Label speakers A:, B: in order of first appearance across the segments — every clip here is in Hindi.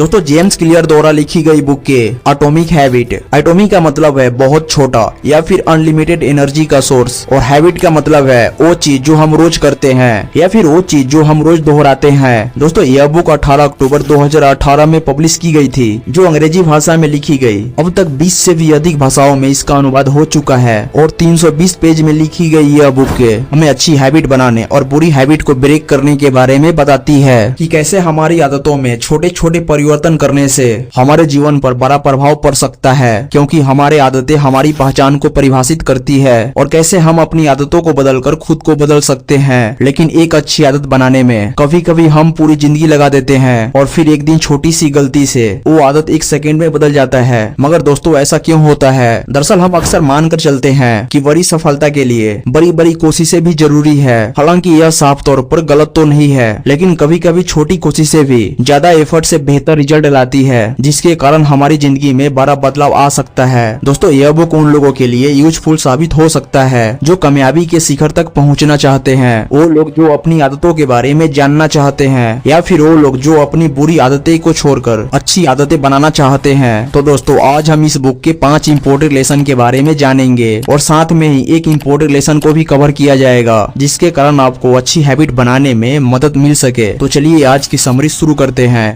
A: दोस्तों जेम्स क्लियर द्वारा लिखी गई बुक के एटॉमिक हैबिट। एटॉमिक का मतलब है बहुत छोटा या फिर अनलिमिटेड एनर्जी का सोर्स, और हैबिट का मतलब है वो चीज जो हम रोज करते हैं या फिर वो चीज जो हम रोज दोहराते हैं। दोस्तों यह बुक 18 अक्टूबर 2018 में पब्लिश की गई थी, जो अंग्रेजी भाषा में लिखी गई। अब तक 20 से भी अधिक भाषाओं में इसका अनुवाद हो चुका है और 320 पेज में लिखी गई यह बुक हमें अच्छी हैबिट बनाने और बुरी हैबिट को ब्रेक करने के बारे में बताती है कि कैसे हमारी आदतों में छोटे छोटे परिवर्तन करने से हमारे जीवन पर बड़ा प्रभाव पड़ सकता है, क्योंकि हमारे आदतें हमारी पहचान को परिभाषित करती है, और कैसे हम अपनी आदतों को बदलकर खुद को बदल सकते हैं। लेकिन एक अच्छी आदत बनाने में कभी कभी हम पूरी जिंदगी लगा देते हैं और फिर एक दिन छोटी सी गलती से वो आदत एक सेकंड में बदल जाता है। मगर दोस्तों ऐसा क्यों होता है? दरअसल हम अक्सर मानकर चलते हैं कि बड़ी सफलता के लिए बड़ी बड़ी कोशिशें भी जरूरी है। हालांकि यह साफ तौर पर गलत तो नहीं है, लेकिन कभी कभी छोटी कोशिशें भी ज्यादा एफर्ट से बेहतर रिजल्ट लाती है, जिसके कारण हमारी जिंदगी में बड़ा बदलाव आ सकता है। दोस्तों यह बुक उन लोगों के लिए यूजफुल साबित हो सकता है जो कामयाबी के शिखर तक पहुंचना चाहते हैं, वो लोग जो अपनी आदतों के बारे में जानना चाहते हैं, या फिर वो लोग जो अपनी बुरी आदतें को छोड़कर अच्छी आदतें बनाना चाहते हैं। तो दोस्तों आज हम इस बुक के 5 इंपोर्टेंट लेसन के बारे में जानेंगे और साथ में ही एक इंपोर्टेंट लेसन को भी कवर किया जाएगा, जिसके कारण आपको अच्छी हैबिट बनाने में मदद मिल सके। तो चलिए आज की समरी शुरू करते हैं।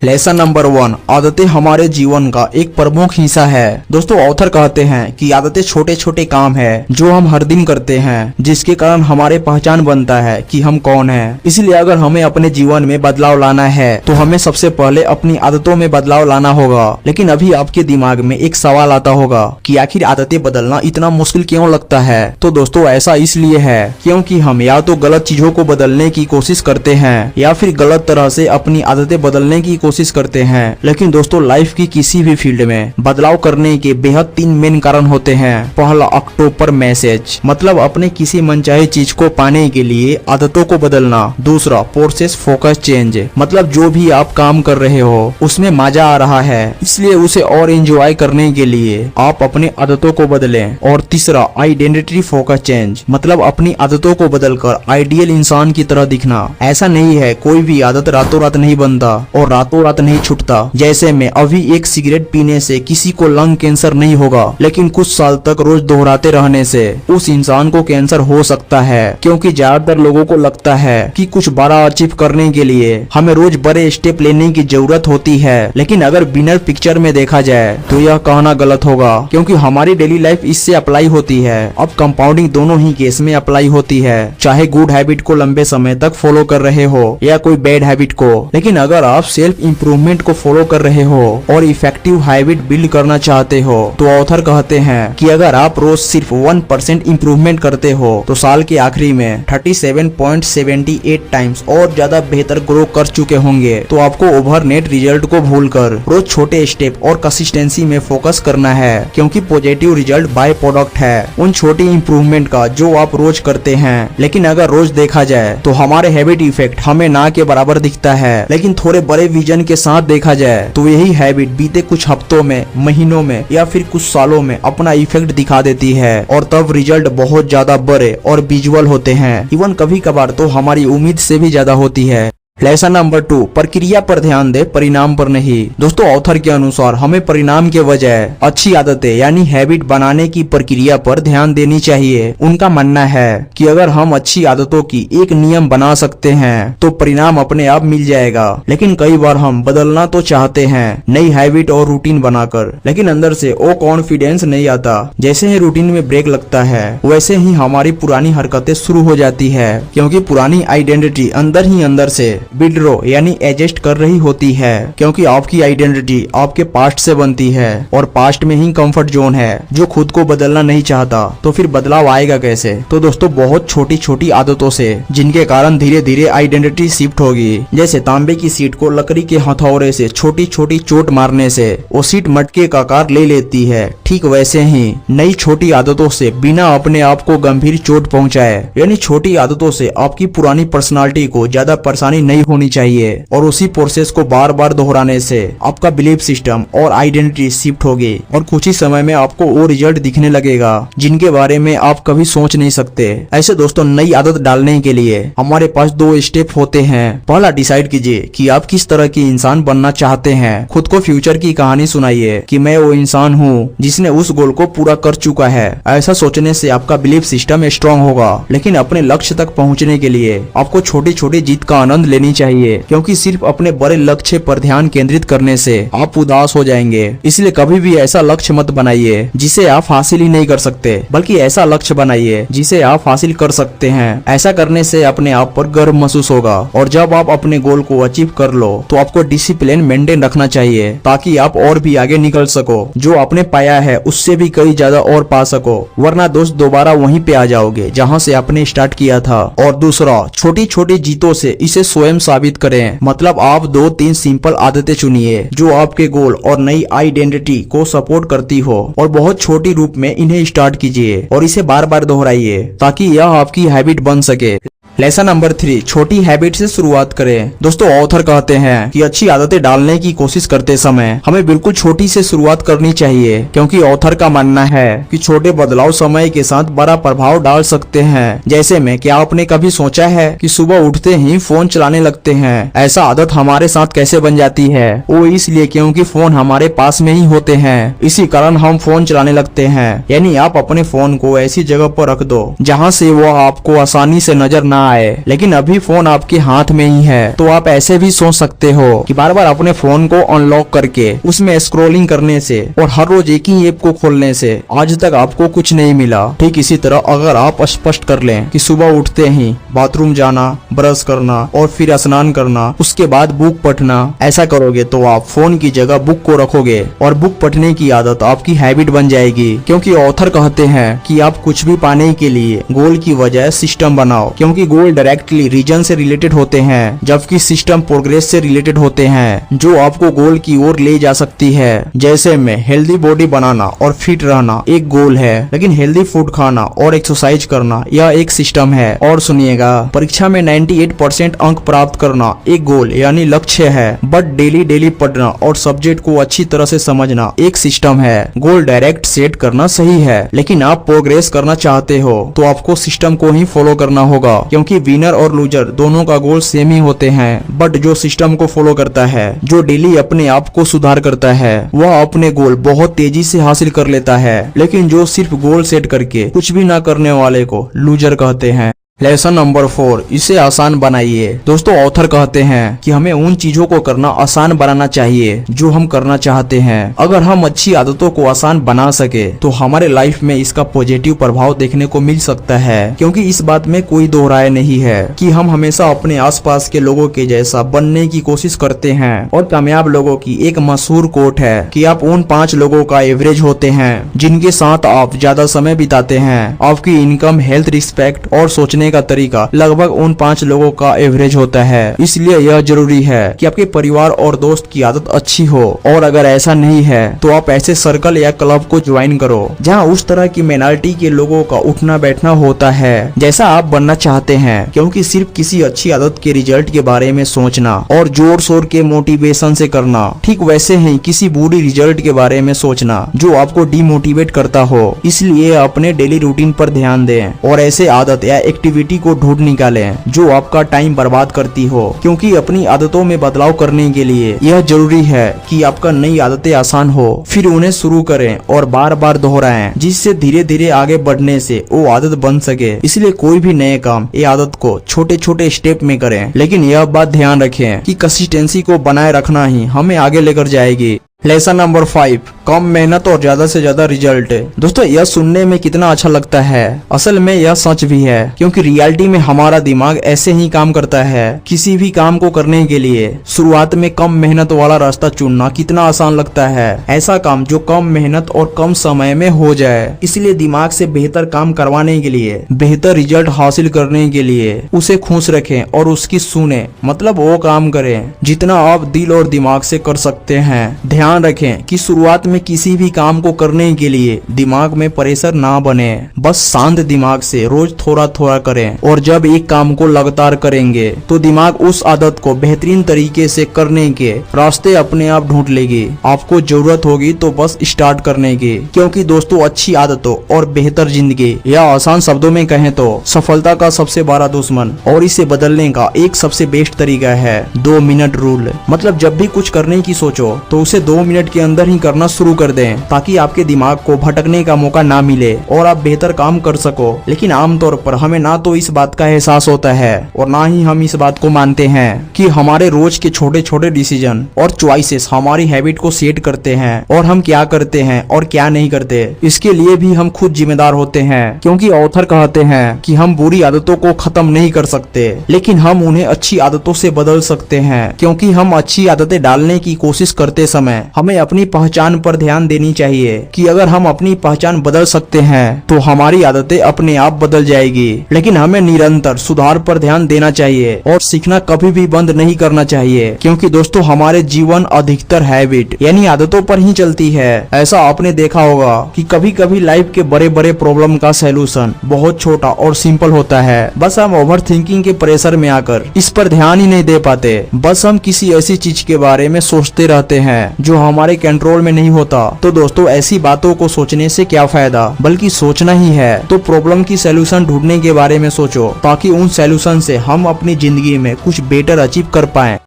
A: लेसन नंबर 1, आदतें हमारे जीवन का एक प्रमुख हिस्सा है। दोस्तों ऑथर कहते हैं कि आदतें छोटे छोटे काम है जो हम हर दिन करते हैं, जिसके कारण हमारे पहचान बनता है कि हम कौन हैं। इसलिए अगर हमें अपने जीवन में बदलाव लाना है तो हमें सबसे पहले अपनी आदतों में बदलाव लाना होगा। लेकिन अभी आपके दिमाग में एक सवाल आता होगा कि आखिर आदतें बदलना इतना मुश्किल क्यों लगता है? तो दोस्तों ऐसा इसलिए है क्योंकि हम या तो गलत चीजों को बदलने की कोशिश करते हैं या फिर गलत तरह से अपनी आदतें बदलने की कोशिश करते हैं। लेकिन दोस्तों लाइफ की किसी भी फील्ड में बदलाव करने के बेहद 3 मेन कारण होते हैं। पहला, ऑक्टोपर मैसेज, मतलब अपने किसी मनचाही चीज को पाने के लिए आदतों को बदलना। दूसरा, प्रोसेस फोकस चेंज, मतलब जो भी आप काम कर रहे हो उसमें मजा आ रहा है, इसलिए उसे और एंजॉय करने के लिए आप अपनी आदतों को बदलें। और तीसरा, आइडेंटिटी फोकस चेंज, मतलब अपनी आदतों को बदलकर आइडियल इंसान की तरह दिखना। ऐसा नहीं है कोई भी आदत रातों रात नहीं बनता और रातों रात नहीं छूटता। जैसे में अभी एक सिगरेट पीने से किसी को लंग कैंसर नहीं होगा, लेकिन कुछ साल तक रोज दोहराते रहने से उस इंसान को कैंसर हो सकता है। क्योंकि ज्यादातर लोगों को लगता है कि कुछ बड़ा अचीव करने के लिए हमें रोज बड़े स्टेप लेने की जरूरत होती है, लेकिन अगर बिनर पिक्चर में देखा जाए तो यह कहना गलत होगा, क्योंकि हमारी डेली लाइफ इससे अप्लाई होती है। अब कंपाउंडिंग दोनों ही केस में अप्लाई होती है, चाहे गुड हैबिट को लंबे समय तक फॉलो कर रहे हो या कोई बैड हैबिट को। लेकिन अगर आप सेल्फ इम्प्रूवमेंट को फॉलो कर रहे हो और इफेक्टिव हैबिट बिल्ड करना चाहते हो, तो ऑथर कहते हैं कि अगर आप रोज सिर्फ 1% इम्प्रूवमेंट करते हो तो साल के आखिरी में 37.78 टाइम्स और ज्यादा बेहतर ग्रो कर चुके होंगे। तो आपको ओवर नेट रिजल्ट को भूलकर रोज छोटे स्टेप और कंसिस्टेंसी में फोकस करना है, क्योंकि पॉजिटिव रिजल्ट बाय प्रोडक्ट है उन छोटी इम्प्रूवमेंट का जो आप रोज करते हैं। लेकिन अगर रोज देखा जाए तो हमारे हैबिट इफेक्ट हमें ना के बराबर दिखता है, लेकिन थोड़े बड़े विजन के साथ देखा जाए तो यही हैबिट बीते कुछ हफ्तों में, महीनों में या फिर कुछ सालों में अपना इफेक्ट दिखा देती है, और तब रिजल्ट बहुत ज्यादा बड़े और विजुअल होते हैं। इवन कभी कभार तो हमारी उम्मीद से भी ज्यादा होती है। लेसन नंबर 2, प्रक्रिया पर ध्यान दे, परिणाम पर नहीं। दोस्तों ऑथर के अनुसार हमें परिणाम के बजाय अच्छी आदतें यानी हैबिट बनाने की प्रक्रिया पर ध्यान देनी चाहिए। उनका मानना है कि अगर हम अच्छी आदतों की एक नियम बना सकते हैं तो परिणाम अपने आप मिल जाएगा। लेकिन कई बार हम बदलना तो चाहते हैं नई हैबिट और रूटीन बनाकर, लेकिन अंदर से वो कॉन्फिडेंस नहीं आता। जैसे ही रूटीन में ब्रेक लगता है वैसे ही हमारी पुरानी हरकतें शुरू हो जाती है, क्योंकि पुरानी आइडेंटिटी अंदर ही अंदर से विड्रॉ यानी एडजस्ट कर रही होती है, क्योंकि आपकी आइडेंटिटी आपके पास्ट से बनती है और पास्ट में ही कंफर्ट जोन है जो खुद को बदलना नहीं चाहता। तो फिर बदलाव आएगा कैसे? तो दोस्तों बहुत छोटी छोटी आदतों से, जिनके कारण धीरे धीरे आइडेंटिटी शिफ्ट होगी। जैसे तांबे की सीट को लकड़ी के हथौड़े से छोटी छोटी चोट मारने से वो सीट मटके का आकार ले लेती है, ठीक वैसे ही नई छोटी आदतों से बिना अपने आप को गंभीर चोट पहुंचाए, यानी छोटी आदतों से आपकी पुरानी पर्सनालिटी को ज्यादा परेशानी नहीं बिलीव होनी चाहिए और उसी प्रोसेस को बार बार दोहराने से आपका बिलीफ सिस्टम और आइडेंटिटी शिफ्ट होगी और कुछ ही समय में आपको वो रिजल्ट दिखने लगेगा जिनके बारे में आप कभी सोच नहीं सकते। ऐसे दोस्तों, नई आदत डालने के लिए हमारे पास 2 स्टेप होते हैं। पहला, डिसाइड कीजिए कि आप किस तरह की इंसान बनना चाहते हैं। खुद को फ्यूचर की कहानी सुनाइए कि मैं वो इंसान हूँ जिसने उस गोल को पूरा कर चुका है। ऐसा सोचने से आपका बिलीफ सिस्टम स्ट्रांग होगा। लेकिन अपने लक्ष्य तक पहुँचने के लिए आपको छोटी छोटी जीत का आनंद लेनी चाहिए, क्योंकि सिर्फ अपने बड़े लक्ष्य पर ध्यान केंद्रित करने से आप उदास हो जाएंगे। इसलिए कभी भी ऐसा लक्ष्य मत बनाइए जिसे आप हासिल ही नहीं कर सकते, बल्कि ऐसा लक्ष्य बनाइए जिसे आप हासिल कर सकते हैं। ऐसा करने से अपने आप पर गर्व महसूस होगा और जब आप अपने गोल को अचीव कर लो तो आपको डिसिप्लिन मेंटेन रखना चाहिए ताकि आप और भी आगे निकल सको। जो आपने पाया है उससे भी कई ज्यादा और पा सको, वरना दोस्त दोबारा वहीं पे आ जाओगे जहाँ से आपने स्टार्ट किया था। और दूसरा, छोटी छोटी जीतों से इसे स्वयं साबित करें। मतलब आप 2-3 सिंपल आदतें चुनिए जो आपके गोल और नई आइडेंटिटी को सपोर्ट करती हो और बहुत छोटी रूप में इन्हें स्टार्ट कीजिए और इसे बार बार दोहराइए ताकि यह आपकी हैबिट बन सके। लेसन नंबर 3, छोटी हैबिट से शुरुआत करें। दोस्तों, ऑथर कहते हैं कि अच्छी आदतें डालने की कोशिश करते समय हमें बिल्कुल छोटी से शुरुआत करनी चाहिए, क्योंकि ऑथर का मानना है कि छोटे बदलाव समय के साथ बड़ा प्रभाव डाल सकते हैं। जैसे में क्या आपने कभी सोचा है कि सुबह उठते ही फोन चलाने लगते हैं? ऐसा आदत हमारे साथ कैसे बन जाती है? वो इसलिए क्योंकि फोन हमारे पास में ही होते हैं, इसी कारण हम फोन चलाने लगते हैं। यानी आप अपने फोन को ऐसी जगह पर रख दो जहाँ से वो आपको आसानी से नजर ना आए। लेकिन अभी फोन आपके हाथ में ही है, तो आप ऐसे भी सोच सकते हो कि बार बार अपने फोन को अनलॉक करके उसमें स्क्रॉलिंग करने से और हर रोज एक ही ऐप को खोलने से आज तक आपको कुछ नहीं मिला। ठीक इसी तरह अगर आप स्पष्ट कर लें कि सुबह उठते ही बाथरूम जाना, ब्रश करना और फिर स्नान करना, उसके बाद बुक पढ़ना, ऐसा करोगे तो आप फोन की जगह बुक को रखोगे और बुक पढ़ने की आदत आपकी हैबिट बन जाएगी। क्योंकि ऑथर कहते हैं कि आप कुछ भी पाने के लिए गोल की वजह सिस्टम बनाओ, क्योंकि गोल डायरेक्टली रीजन से रिलेटेड होते हैं जबकि सिस्टम प्रोग्रेस से रिलेटेड होते हैं जो आपको गोल की ओर ले जा सकती है। जैसे में हेल्दी बॉडी बनाना और फिट रहना एक गोल है, लेकिन हेल्दी फूड खाना और एक्सरसाइज करना यह एक सिस्टम है। और सुनिएगा, परीक्षा में 98% अंक प्राप्त करना एक गोल यानी लक्ष्य है, बट डेली पढ़ना और सब्जेक्ट को अच्छी तरह से समझना एक सिस्टम है। गोल डायरेक्ट सेट करना सही है, लेकिन आप प्रोग्रेस करना चाहते हो तो आपको सिस्टम को ही फॉलो करना होगा, क्योंकि विनर और लूजर दोनों का गोल सेम ही होते हैं। बट जो सिस्टम को फॉलो करता है, जो डेली अपने आप को सुधार करता है, वह अपने गोल बहुत तेजी से हासिल कर लेता है। लेकिन जो सिर्फ गोल सेट करके कुछ भी ना करने वाले को लूजर कहते हैं। लेसन नंबर 4, इसे आसान बनाइए। दोस्तों, ऑथर कहते हैं कि हमें उन चीजों को करना आसान बनाना चाहिए जो हम करना चाहते हैं। अगर हम अच्छी आदतों को आसान बना सके तो हमारे लाइफ में इसका पॉजिटिव प्रभाव देखने को मिल सकता है, क्योंकि इस बात में कोई दो राय नहीं है कि हम हमेशा अपने आसपास के लोगों के जैसा बनने की कोशिश करते हैं। और कामयाब लोगों की एक मशहूर कोट है कि आप उन 5 लोगों का एवरेज होते हैं जिनके साथ आप ज्यादा समय बिताते हैं। आपकी इनकम, हेल्थ, रिस्पेक्ट और सोचने का तरीका लगभग उन 5 लोगों का एवरेज होता है। इसलिए यह जरूरी है कि आपके परिवार और दोस्त की आदत अच्छी हो, और अगर ऐसा नहीं है तो आप ऐसे सर्कल या क्लब को ज्वाइन करो जहां उस तरह की मेंटालिटी के लोगों का उठना बैठना होता है जैसा आप बनना चाहते हैं। क्योंकि सिर्फ किसी अच्छी आदत के रिजल्ट के बारे में सोचना और जोर शोर के मोटिवेशन से करना ठीक वैसे ही किसी बुरी रिजल्ट के बारे में सोचना जो आपको डिमोटिवेट करता हो। इसलिए अपने डेली रूटीन पर ध्यान दें और ऐसे आदत या एक्टिविटी को ढूंढ निकालें जो आपका टाइम बर्बाद करती हो, क्योंकि अपनी आदतों में बदलाव करने के लिए यह जरूरी है कि आपका नई आदतें आसान हो, फिर उन्हें शुरू करें और बार बार दोहराएं, जिससे धीरे धीरे आगे बढ़ने से वो आदत बन सके। इसलिए कोई भी नए काम ये आदत को छोटे छोटे स्टेप में करें, लेकिन यह बात ध्यान रखें कि कंसिस्टेंसी को बनाए रखना ही हमें आगे लेकर जाएगी। लेसन नंबर 5, कम मेहनत और ज्यादा से ज्यादा रिजल्ट। दोस्तों, यह सुनने में कितना अच्छा लगता है, असल में यह सच भी है, क्योंकि रियलिटी में हमारा दिमाग ऐसे ही काम करता है। किसी भी काम को करने के लिए शुरुआत में कम मेहनत वाला रास्ता चुनना कितना आसान लगता है, ऐसा काम जो कम मेहनत और कम समय में हो जाए। इसलिए दिमाग से बेहतर काम करवाने के लिए, बेहतर रिजल्ट हासिल करने के लिए उसे खुश रखें और उसकी सुने, मतलब वो काम करें जितना आप दिल और दिमाग से कर सकते हैं। ध्यान रखें कि शुरुआत में किसी भी काम को करने के लिए दिमाग में प्रेशर ना बने, बस शांत दिमाग से रोज थोड़ा थोड़ा करें। और जब एक काम को लगातार करेंगे तो दिमाग उस आदत को बेहतरीन तरीके से करने के रास्ते अपने आप ढूंढ लेगी। आपको जरूरत होगी तो बस स्टार्ट करने की, क्योंकि दोस्तों अच्छी आदतों और बेहतर जिंदगी, या आसान शब्दों में कहें तो सफलता का सबसे बड़ा दुश्मन और इसे बदलने का एक सबसे बेस्ट तरीका है 2 मिनट रूल। मतलब जब भी कुछ करने की सोचो तो उसे 2 मिनट के अंदर ही करना शुरू कर दें, ताकि आपके दिमाग को भटकने का मौका ना मिले और आप बेहतर काम कर सको। लेकिन आमतौर पर हमें ना तो इस बात का एहसास होता है और ना ही हम इस बात को मानते हैं कि हमारे रोज के छोटे छोटे डिसीजन और चॉइसेस हमारी हैबिट को सेट करते हैं और हम क्या करते हैं और क्या नहीं करते इसके लिए भी हम खुद जिम्मेदार होते हैं। क्योंकि ऑथर कहते हैं कि हम बुरी आदतों को खत्म नहीं कर सकते, लेकिन हम उन्हें अच्छी आदतों से बदल सकते हैं। क्योंकि हम अच्छी आदतें डालने की कोशिश करते समय हमें अपनी पहचान पर ध्यान देनी चाहिए कि अगर हम अपनी पहचान बदल सकते हैं तो हमारी आदतें अपने आप बदल जाएगी। लेकिन हमें निरंतर सुधार पर ध्यान देना चाहिए और सीखना कभी भी बंद नहीं करना चाहिए, क्योंकि दोस्तों हमारे जीवन अधिकतर हैबिट यानी आदतों पर ही चलती है। ऐसा आपने देखा होगा कि कभी कभी लाइफ के बड़े बड़े प्रॉब्लम का सलूशन बहुत छोटा और सिंपल होता है, बस हम ओवर थिंकिंग के प्रेशर में आकर इस पर ध्यान ही नहीं दे पाते। बस हम किसी ऐसी चीज के बारे में सोचते रहते हैं जो हमारे कंट्रोल में नहीं होता। तो दोस्तों ऐसी बातों को सोचने से क्या फायदा, बल्कि सोचना ही है तो प्रॉब्लम की सलूशन ढूंढने के बारे में सोचो, ताकि उन सलूशन से हम अपनी जिंदगी में कुछ बेटर अचीव कर पाएं।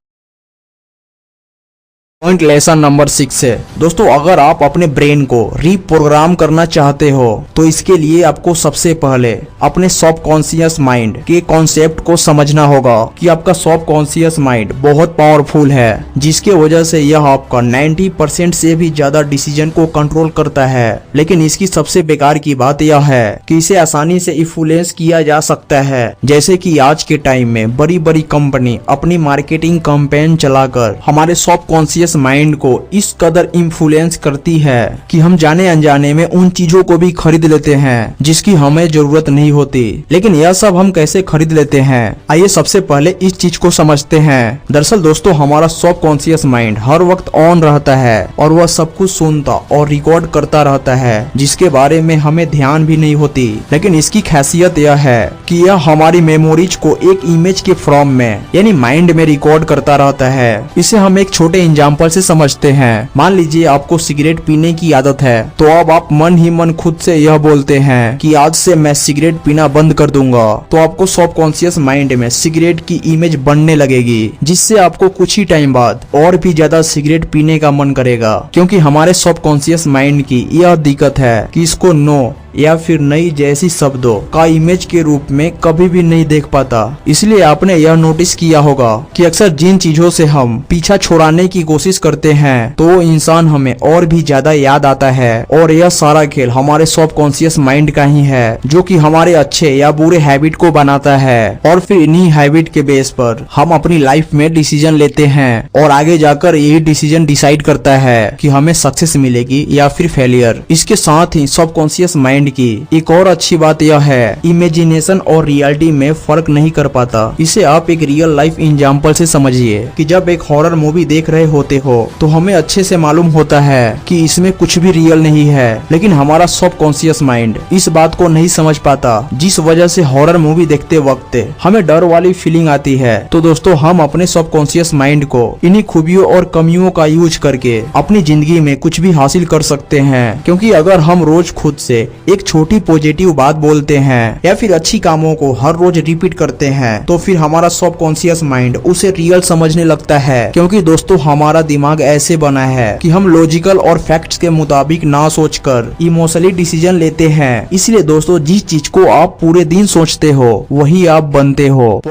A: पॉइंट लेसन नंबर 6 है दोस्तों, अगर आप अपने ब्रेन को रीप्रोग्राम करना चाहते हो तो इसके लिए आपको सबसे पहले अपने सब कॉन्शियस माइंड के कॉन्सेप्ट को समझना होगा कि आपका सब कॉन्शियस माइंड बहुत पावरफुल है, जिसके वजह से यह आपका 90% से भी ज्यादा डिसीजन को कंट्रोल करता है। लेकिन इसकी सबसे बेकार की बात यह है कि इसे आसानी से इन्फ्लुएंस किया जा सकता है। जैसे कि आज के टाइम में बड़ी बड़ी कंपनी अपनी मार्केटिंग कैंपेन चलाकर हमारे सब कॉन्शियस माइंड को इस कदर इन्फ्लुएंस करती है कि हम जाने अनजाने में उन चीजों को भी खरीद लेते हैं जिसकी हमें जरूरत नहीं होती। लेकिन यह सब हम कैसे खरीद लेते हैं, आइए सबसे पहले इस चीज को समझते हैं। दरअसल दोस्तों हमारा सब कॉन्शियस माइंड हर वक्त ऑन रहता है और वह सब कुछ सुनता और रिकॉर्ड करता रहता है, जिसके बारे में हमें ध्यान भी नहीं होती। लेकिन इसकी खासियत यह है कि यह हमारी मेमोरीज को एक इमेज के फॉर्म में यानी माइंड में रिकॉर्ड करता रहता है। इसे हम एक छोटे एग्जाम्पल से समझते हैं। मान लीजिए आपको सिगरेट पीने की आदत है, तो अब आप मन ही मन खुद से यह बोलते हैं कि आज से मैं सिगरेट पीना बंद कर दूंगा। तो आपको सब कॉन्शियस माइंड में सिगरेट की इमेज बनने लगेगी, जिससे आपको कुछ ही टाइम बाद और भी ज्यादा सिगरेट पीने का मन करेगा। क्योंकि हमारे सब कॉन्शियस माइंड की यह दिक्कत है कि इसको नो या फिर नई जैसी शब्दों का इमेज के रूप में कभी भी नहीं देख पाता। इसलिए आपने यह नोटिस किया होगा कि अक्सर जिन चीजों से हम पीछा छुड़ाने की कोशिश करते हैं तो वो इंसान हमें और भी ज्यादा याद आता है। और यह सारा खेल हमारे सब कॉन्शियस माइंड का ही है, जो कि हमारे अच्छे या बुरे हैबिट को बनाता है। और फिर इन्हीं हैबिट के बेस पर हम अपनी लाइफ में डिसीजन लेते हैं और आगे जाकर यही डिसीजन डिसाइड करता है कि हमें सक्सेस मिलेगी या फिर फेलियर। इसके साथ ही सब कॉन्शियस माइंड की एक और अच्छी बात यह है, इमेजिनेशन और रियलिटी में फर्क नहीं कर पाता। इसे आप एक रियल लाइफ एग्जांपल से समझिए कि जब एक हॉरर मूवी देख रहे होते हो तो हमें अच्छे से मालूम होता है कि इसमें कुछ भी रियल नहीं है, लेकिन हमारा सब कॉन्शियस माइंड इस बात को नहीं समझ पाता, जिस वजह से हॉरर मूवी देखते वक्त हमें डर वाली फीलिंग आती है। तो दोस्तों हम अपने सब कॉन्शियस माइंड को इन्हीं खूबियों और कमियों का यूज करके अपनी जिंदगी में कुछ भी हासिल कर सकते हैं। क्योंकि अगर हम रोज खुद से एक छोटी पॉजिटिव बात बोलते हैं या फिर अच्छी कामों को हर रोज रिपीट करते हैं तो फिर हमारा सब कॉन्शियस माइंड उसे रियल समझने लगता है। क्योंकि दोस्तों हमारा दिमाग ऐसे बना है कि हम लॉजिकल और फैक्ट्स के मुताबिक ना सोचकर इमोशनली डिसीजन लेते हैं। इसलिए दोस्तों जिस चीज को आप पूरे दिन सोचते हो वही आप बनते हो।